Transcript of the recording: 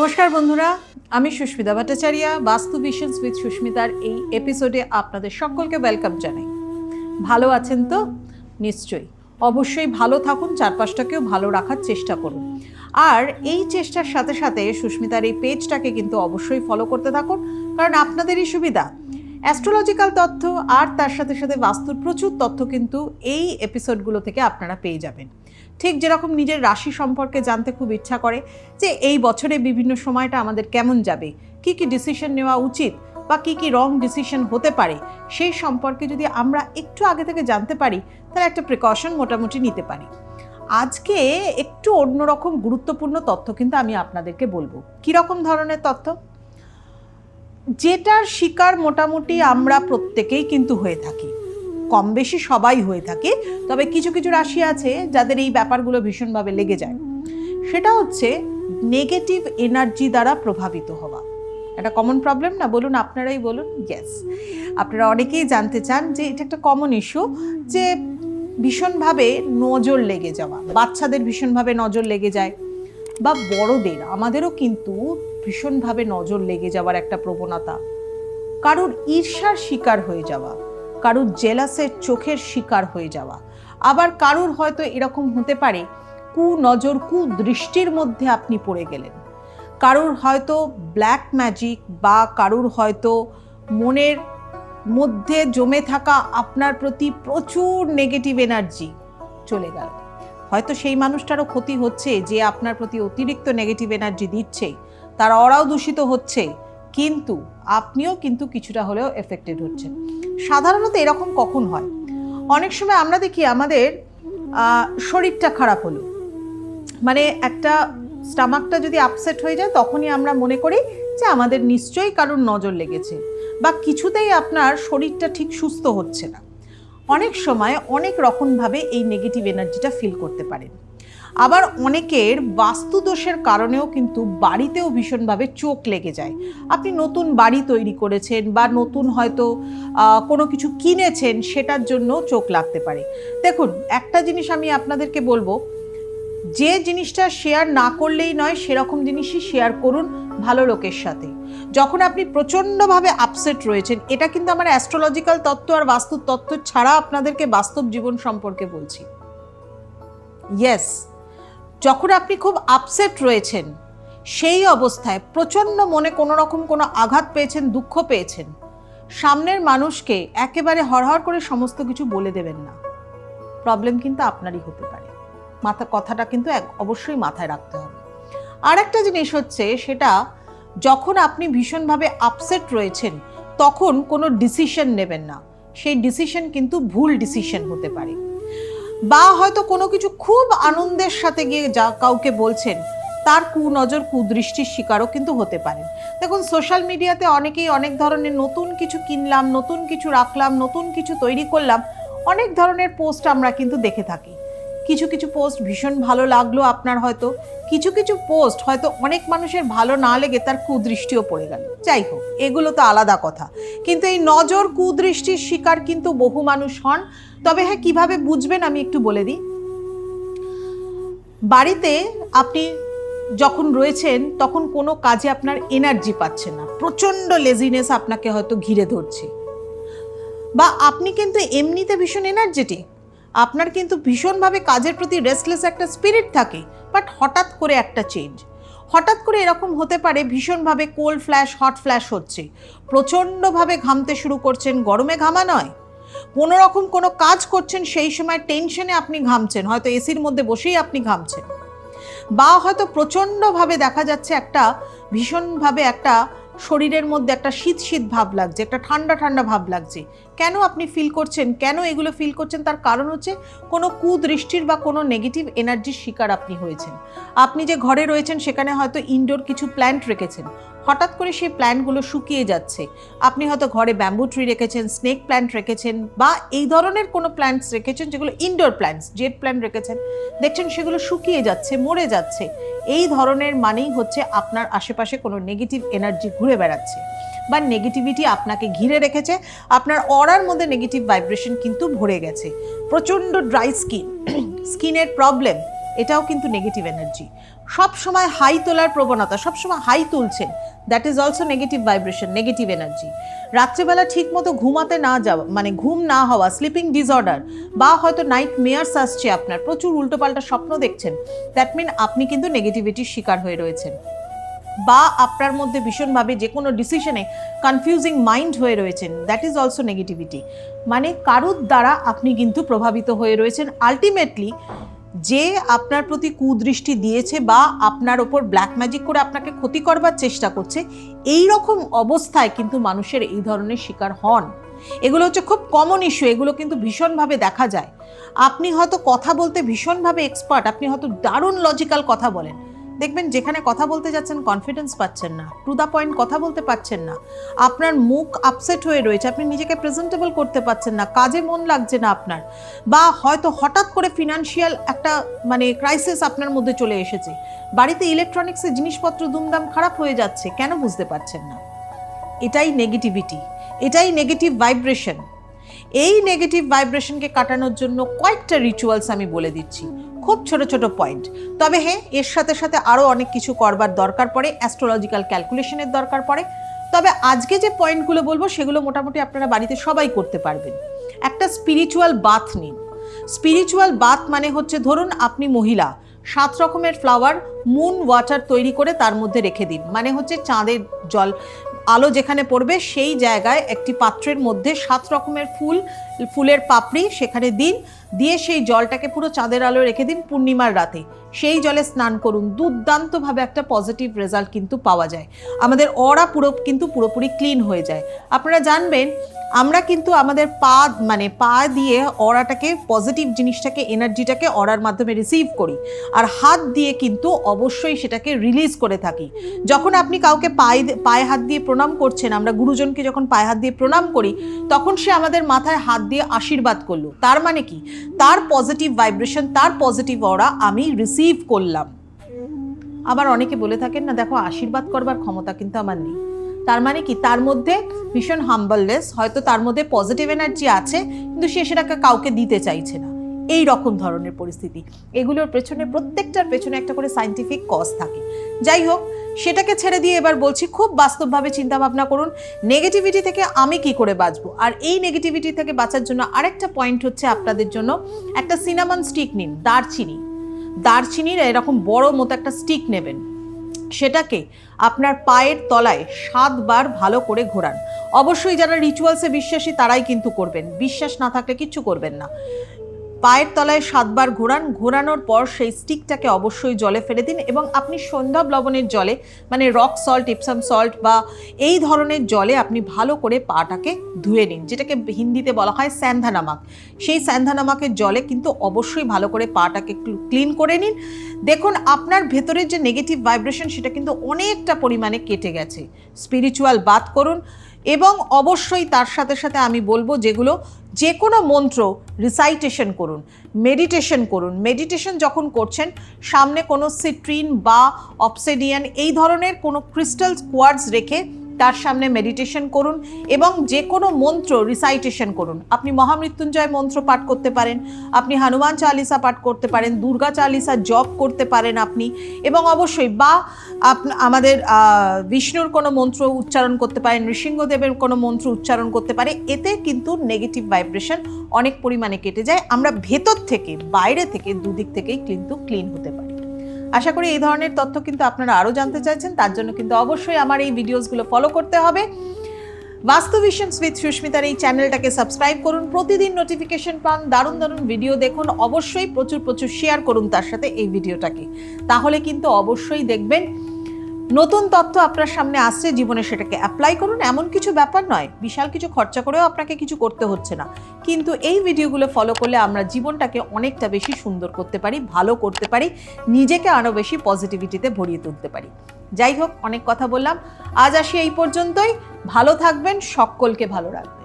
নমস্কার বন্ধুরা, আমি সুস্মিতা ভট্টাচার্য। বাস্তু ভিশনস উইথ সুস্মিতার এই এপিসোডে আপনাদের সকলকে ওয়েলকাম জানাই। ভালো আছেন তো? নিশ্চয়ই, অবশ্যই ভালো থাকুন, চারপাশটাকেও ভালো রাখার চেষ্টা করুন। আর এই চেষ্টার সাথে সাথে সুস্মিতার এই পেজটাকে কিন্তু অবশ্যই ফলো করতে থাকুন, কারণ আপনাদেরই সুবিধা। অ্যাস্ট্রোলজিক্যাল তথ্য আর তার সাথে সাথে বাস্তুর প্রচুর তথ্য কিন্তু এই এপিসোডগুলো থেকে আপনারা পেয়ে যাবেন। ঠিক যেরকম নিজের রাশি সম্পর্কে জানতে খুব ইচ্ছা করে যে এই বছরে বিভিন্ন সময়টা আমাদের কেমন যাবে, কি কি ডিসিশন নেওয়া উচিত বা কি কি রং ডিসিশন হতে পারে, সেই সম্পর্কে যদি আমরা একটু আগে থেকে জানতে পারি তাহলে একটা প্রিকশন মোটামুটি নিতে পারি। আজকে একটু অন্যরকম গুরুত্বপূর্ণ তথ্য কিন্তু আমি আপনাদেরকে বলবো। কীরকম ধরনের তথ্য? যেটার শিকার মোটামুটি আমরা প্রত্যেকেই কিন্তু হয়ে থাকি, কম বেশি সবাই হয়ে থাকে, তবে কিছু কিছু রাশি আছে যাদের এই ব্যাপারগুলো ভীষণভাবে লেগে যায়। সেটা হচ্ছে নেগেটিভ এনার্জি দ্বারা প্রভাবিত হওয়া। একটা কমন প্রবলেম না? বলুন, আপনারাই বলুন। ইয়েস, আপনারা অনেকেই জানতে চান যে এটা একটা কমন ইস্যু, যে ভীষণভাবে নজর লেগে যাওয়া। বাচ্চাদের ভীষণভাবে নজর লেগে যায়, বা বড়দের, আমাদেরও কিন্তু ভীষণভাবে নজর লেগে যাওয়ার একটা প্রবণতা। কারোর ঈর্ষার শিকার হয়ে যাওয়া, কারোর জেলাসের চোখের শিকার হয়ে যাওয়া, আবার কারোর হয়তো এরকম হতে পারে কুনজর কুদৃষ্টির মধ্যে আপনি পড়ে গেলেন, কারোর হয়তো ব্ল্যাক ম্যাজিক বা কারোর হয়তো মনের মধ্যে জমে থাকা আপনার প্রতি প্রচুর নেগেটিভ এনার্জি চলে গেল। হয়তো সেই মানুষটারও ক্ষতি হচ্ছে যে আপনার প্রতি অতিরিক্ত নেগেটিভ এনার্জি দিচ্ছে, তার অরাও দূষিত হচ্ছে, কিন্তু আপনিও কিন্তু কিছুটা হলেও এফেক্টেড হচ্ছেন। সাধারণত এরকম কখন হয়? অনেক সময় আমরা দেখি আমাদের শরীরটা খারাপ হলো, মানে একটা স্টামাকটা যদি আপসেট হয়ে যায়, তখনই আমরা মনে করি যে আমাদের নিশ্চয়ই কারোর নজর লেগেছে, বা কিছুতেই আপনার শরীরটা ঠিক সুস্থ হচ্ছে না। অনেক সময় অনেক রকমভাবে এই নেগেটিভ এনার্জিটা ফিল করতে পারেন। আবার অনেকের বাস্তুদোষের কারণেও কিন্তু বাড়িতেও ভীষণভাবে চোখ লেগে যায়। আপনি নতুন বাড়ি তৈরি করেছেন বা নতুন হয়তো কোনো কিছু কিনেছেন, সেটার জন্য চোখ লাগতে পারে। দেখুন, একটা জিনিস আমি আপনাদেরকে বলবো, যে জিনিসটা শেয়ার না করলেই নয় সেরকম জিনিসই শেয়ার করুন ভালো লোকের সাথে। যখন আপনি প্রচণ্ডভাবে আপসেট রয়েছেন, এটা কিন্তু আমার অ্যাস্ট্রোলজিক্যাল তত্ত্ব আর বাস্তুর তত্ত্ব ছাড়া আপনাদেরকে বাস্তব জীবন সম্পর্কে বলছি। ইয়েস, যখন আপনি খুব আপসেট রয়েছেন, সেই অবস্থায় প্রচণ্ড মনে কোনো রকম কোনো আঘাত পেয়েছেন, দুঃখ পেয়েছেন, সামনের মানুষকে একেবারে হড়হড় করে সমস্ত কিছু বলে দেবেন না। প্রবলেম কিন্তু আপনারই হতে পারে। কথাটা কিন্তু অবশ্যই মাথায় রাখতে হবে। আর একটা জিনিস হচ্ছে, সেটা যখন আপনি ভীষণভাবে আপসেট রয়েছেন, তখন কোনো ডিসিশন নেবেন না। সেই ডিসিশন কিন্তু ভুল ডিসিশন হতে পারে। বা হয়তো কোনো কিছু খুব আনন্দের সাথে গিয়ে যা কাউকে বলছেন, তার কুনজর কুদৃষ্টির শিকারও কিন্তু হতে পারেন। দেখুন, সোশ্যাল মিডিয়াতে অনেকেই অনেক ধরনের নতুন কিছু কিনলাম, নতুন কিছু রাখলাম, নতুন কিছু তৈরি করলাম, অনেক ধরনের পোস্ট আমরা কিন্তু দেখে থাকি। কিছু কিছু পোস্ট ভীষণ ভালো লাগলো আপনার, হয়তো কিছু কিছু পোস্ট হয়তো অনেক মানুষের ভালো না লেগে তার কুদৃষ্টিও পড়ে গেল। যাই হোক, এগুলো তো আলাদা কথা, কিন্তু এই নজর কুদৃষ্টির শিকার কিন্তু বহু মানুষ হন। তবে হ্যাঁ, কিভাবে বুঝবেন আমি একটু বলে দিই। বাড়িতে আপনি যখন রয়েছেন, তখন কোনো কাজে আপনার এনার্জি পাচ্ছেন না, প্রচণ্ড লেজিনেস আপনাকে হয়তো ঘিরে ধরছে, বা আপনি কিন্তু এমনিতে ভীষণ এনার্জেটিক, আপনার কিন্তু ভীষণভাবে কাজের প্রতি রেস্টলেস একটা স্পিরিট থাকে, বাট হঠাৎ করে একটা চেঞ্জ, হঠাৎ করে এরকম হতে পারে ভীষণভাবে কোল্ড ফ্ল্যাশ, হট ফ্ল্যাশ হচ্ছে, প্রচণ্ডভাবে ঘামতে শুরু করছেন। গরমে ঘামা নয়, কোনো রকম কোনো কাজ করছেন, সেই সময় টেনশনে আপনি ঘামছেন, হয়তো এসির মধ্যে বসেই আপনি ঘামছেন, বা হয়তো প্রচণ্ডভাবে দেখা যাচ্ছে একটা ভীষণভাবে একটা শরীরের মধ্যে একটা শীত শীত ভাব লাগছে, একটা ঠান্ডা ঠান্ডা ভাব লাগছে। কেন আপনি ফিল করছেন, কেন এগুলো ফিল করছেন? তার কারণ হচ্ছে কোনো কুদৃষ্টির বা কোনো নেগেটিভ এনার্জির শিকার আপনি হয়েছেন। আপনি যে ঘরে রয়েছেন, সেখানে হয়তো ইনডোর কিছু প্ল্যান্ট রেখেছেন, হঠাৎ করে সেই প্ল্যান্টগুলো শুকিয়ে যাচ্ছে। আপনি হয়তো ঘরে ব্যাম্বু ট্রি রেখেছেন, স্নেক প্ল্যান্ট রেখেছেন, বা এই ধরনের কোনো প্ল্যান্টস রেখেছেন যেগুলো ইনডোর প্ল্যান্টস, জেড প্ল্যান্ট রেখেছেন, দেখছেন সেগুলো শুকিয়ে যাচ্ছে, মরে যাচ্ছে। এই ধরনের মানেই হচ্ছে আপনার আশেপাশে কোনো নেগেটিভ এনার্জি ঘুরে বেড়াচ্ছে, বা নেগেটিভিটি আপনাকে ঘিরে রেখেছে, আপনার অরার মধ্যে নেগেটিভ ভাইব্রেশন কিন্তু ভরে গেছে। প্রচণ্ড ড্রাই স্কিন, স্কিনের প্রবলেম, এটাও কিন্তু নেগেটিভ এনার্জি। সব সময় হাই তোলার প্রবণতা, সব সময় হাই তুলছেন, that is also negative vibration, negative energy. রাত্রেবেলা ঠিক মতো ঘুমাতে না যাওয়া, মানে ঘুম না হওয়া, স্লিপিং ডিসঅর্ডার, বা হয়তো নাইট মেয়ার্স আসছে, আপনার প্রচুর উল্টোপাল্টা স্বপ্ন দেখছেন, দ্যাট মিন আপনি কিন্তু নেগেটিভিটির শিকার হয়ে রয়েছেন। বা আপনার মধ্যে ভীষণভাবে যে কোনো ডিসিশনে কনফিউজিং মাইন্ড হয়ে রয়েছেন, দ্যাট ইজ অলসো নেগেটিভিটি। মানে কারুর দ্বারা আপনি কিন্তু প্রভাবিত হয়ে রয়েছেন। আলটিমেটলি যে আপনার প্রতি কুদৃষ্টি দিয়েছে বা আপনার ওপর ব্ল্যাক ম্যাজিক করে আপনাকে ক্ষতি করবার চেষ্টা করছে, এই রকম অবস্থায় কিন্তু মানুষের এই ধরনের শিকার হন। এগুলো হচ্ছে খুব কমন ইস্যু, এগুলো কিন্তু ভীষণভাবে দেখা যায়। আপনি হয়তো কথা বলতে ভীষণভাবে এক্সপার্ট, আপনি হয়তো দারুণ লজিক্যাল কথা বলেন, দেখবেন যেখানে কথা বলতে যাচ্ছেন কনফিডেন্স পাচ্ছেন না, টু দ্য পয়েন্ট কথা বলতে পারছেন না, আপনার মুখ আপসেট হয়ে রয়েছে, আপনি নিজেকে প্রেজেন্টেবল করতে পারছেন না, কাজে মন লাগছে না আপনার, বা হয়তো হঠাৎ করে ফিনান্সিয়াল একটা মানে ক্রাইসিস আপনার মধ্যে চলে এসেছে, বাড়িতে ইলেকট্রনিক্সের জিনিসপত্র দুমদাম খারাপ হয়ে যাচ্ছে, কেন বুঝতে পারছেন না? এটাই নেগেটিভিটি, এটাই নেগেটিভ ভাইব্রেশন। এই নেগেটিভ ভাইব্রেশনকে কাটানোর জন্য কয়েকটা রিচুয়ালস আমি বলে দিচ্ছি, খুব ছোট ছোট পয়েন্ট। তবে হ্যাঁ, এর সাথে সাথে আরও অনেক কিছু করবার দরকার পড়ে, অ্যাস্ট্রোলজিক্যাল ক্যালকুলেশনের দরকার পড়ে। তবে আজকে যে পয়েন্টগুলো বলবো সেগুলো মোটামুটি আপনারা বাড়িতে সবাই করতে পারবেন। একটা স্পিরিচুয়াল বাথ নিন। স্পিরিচুয়াল বাথ মানে হচ্ছে, ধরুন আপনি মহিলা, 7 রকমের ফ্লাওয়ার মুন ওয়াটার তৈরি করে তার মধ্যে রেখে দিন। মানে হচ্ছে চাঁদের জল, আলো যেখানে পড়বে সেই জায়গায় একটি পাত্রের মধ্যে 7 রকমের ফুলের পাপড়ি সেখানে দিন, দিয়ে সেই জলটাকে পুরো চাঁদের আলো রেখে দিন পূর্ণিমার রাতে। সেই জলে স্নান করুন, দুর্দান্তভাবে একটা পজিটিভ রেজাল্ট কিন্তু পাওয়া যায়। আমাদের অরা পুরোপুরি ক্লিন হয়ে যায়। আপনারা জানবেন আমরা কিন্তু আমাদের পা দিয়ে অরাটাকে, পজিটিভ জিনিসটাকে, এনার্জিটাকে অরার মাধ্যমে রিসিভ করি, আর হাত দিয়ে কিন্তু অবশ্যই সেটাকে রিলিজ করে থাকি। যখন আপনি কাউকে পায়ে হাত দিয়ে প্রণাম করছেন, আমরা গুরুজনকে যখন পায়ে হাত দিয়ে প্রণাম করি, তখন সে আমাদের মাথায় হাত দিয়ে আশীর্বাদ করলো। তার মানে কি? তার পজিটিভ ভাইব্রেশন, তার পজিটিভ অরা আমি রিসিভ করলাম। আবার অনেকে বলে থাকেন না, দেখো আশীর্বাদ করবার ক্ষমতা কিন্তু আমার নেই। তার মানে কি? তার মধ্যে ভীষণ হাম্বলনেস, হয়তো তার মধ্যে পজিটিভ এনার্জি আছে কিন্তু সে সেটাকে কাউকে দিতে চাইছে না, এই রকম ধরনের পরিস্থিতি। এগুলোর পেছনে, প্রত্যেকটার পেছনে একটা করে সায়েন্টিফিক কজ থাকে। যাই হোক, সেটাকে ছেড়ে দিয়ে এবার বলছি, খুব বাস্তবভাবে চিন্তা ভাবনা করুন নেগেটিভিটি থেকে আমি কি করে বাঁচবো। আর এই নেগেটিভিটি থেকে বাঁচার জন্য আরেকটা পয়েন্ট হচ্ছে, আপনাদের জন্য একটা সিনামন স্টিক নিন, দারচিনির এরকম বড় মতো একটা স্টিক নেবেন, সেটাকে আপনার পায়ের তলায় 7 বার ভালো করে ঘোরান। অবশ্যই যারা রিচুয়ালসে বিশ্বাসী তারাই কিন্তু করবেন, বিশ্বাস না থাকলে কিচ্ছু করবেন না। পায়ের তলায় 7 বার ঘোরান, ঘোরানোর পর সেই স্টিকটাকে অবশ্যই জলে ফেলে দিন, এবং আপনি সন্ধ্যা লবণের জলে, মানে রক সল্ট, ইপসাম সল্ট বা এই ধরনের জলে আপনি ভালো করে পাটাকে ধুয়ে নিন, যেটাকে হিন্দিতে বলা হয় স্যান্ধা নামক। সেই স্যান্ধা নামকের জলে কিন্তু অবশ্যই ভালো করে পাটাকে ক্লিন করে নিন। দেখুন আপনার ভেতরের যে নেগেটিভ ভাইব্রেশন সেটা কিন্তু অনেকটা পরিমাণে কেটে গেছে। স্পিরিচুয়াল বাথ করুন, এবং অবশ্যই তার সাথে সাথে আমি বলবো যে কোনো মন্ত্র রিসাইটেশন করুন, মেডিটেশন করুন। মেডিটেশন যখন করছেন, সামনে কোনো সিট্রিন বা অবসিডিয়ান এই ধরনের কোনো ক্রিস্টাল কোয়ার্টজ রেখে তার সামনে মেডিটেশন করুন, এবং যে কোনো মন্ত্র রিসাইটেশন করুন। আপনি মহামৃত্যুঞ্জয় মন্ত্র পাঠ করতে পারেন, আপনি হনুমান চালিসা পাঠ করতে পারেন, দুর্গা চালিসা জপ করতে পারেন আপনি, এবং অবশ্যই বা আমাদের বিষ্ণুর কোনো মন্ত্র উচ্চারণ করতে পারেন, নৃসিংহদেবের কোনো মন্ত্র উচ্চারণ করতে পারে। এতে কিন্তু নেগেটিভ ভাইব্রেশন অনেক পরিমাণে কেটে যায়। আমরা ভেতর থেকে বাইরে থেকে দুদিক থেকেই কিন্তু ক্লিন হতে পারি। আশা করি এই ধরনের তথ্য কিন্তু আপনারা আরও জানতে চাইছেন, তার জন্য কিন্তু অবশ্যই আমার এই ভিডিওসগুলো ফলো করতে হবে। বাস্তু ভিশনস উইথ সুস্মিতার এই চ্যানেলটাকে সাবস্ক্রাইব করুন, প্রতিদিন নোটিফিকেশন পান, দারুণ দারুণ ভিডিও দেখুন, অবশ্যই প্রচুর শেয়ার করুন তার সাথে এই ভিডিওটাকে। তাহলে কিন্তু অবশ্যই দেখবেন নতুন তথ্য আপনার সামনে আসছে, জীবনে সেটাকে অ্যাপ্লাই করুন। এমন কিছু ব্যাপার নয়, বিশাল কিছু খরচা করেও আপনাকে কিছু করতে হচ্ছে না, কিন্তু এই ভিডিওগুলো ফলো করলে আমরা জীবনটাকে অনেকটা বেশি সুন্দর করতে পারি, ভালো করতে পারি, নিজেকে আরও বেশি পজিটিভিটিতে ভরিয়ে তুলতে পারি। যাই হোক, অনেক কথা বললাম, আজ আসি এই পর্যন্তই। ভালো থাকবেন, সকলকে ভালো রাখবেন।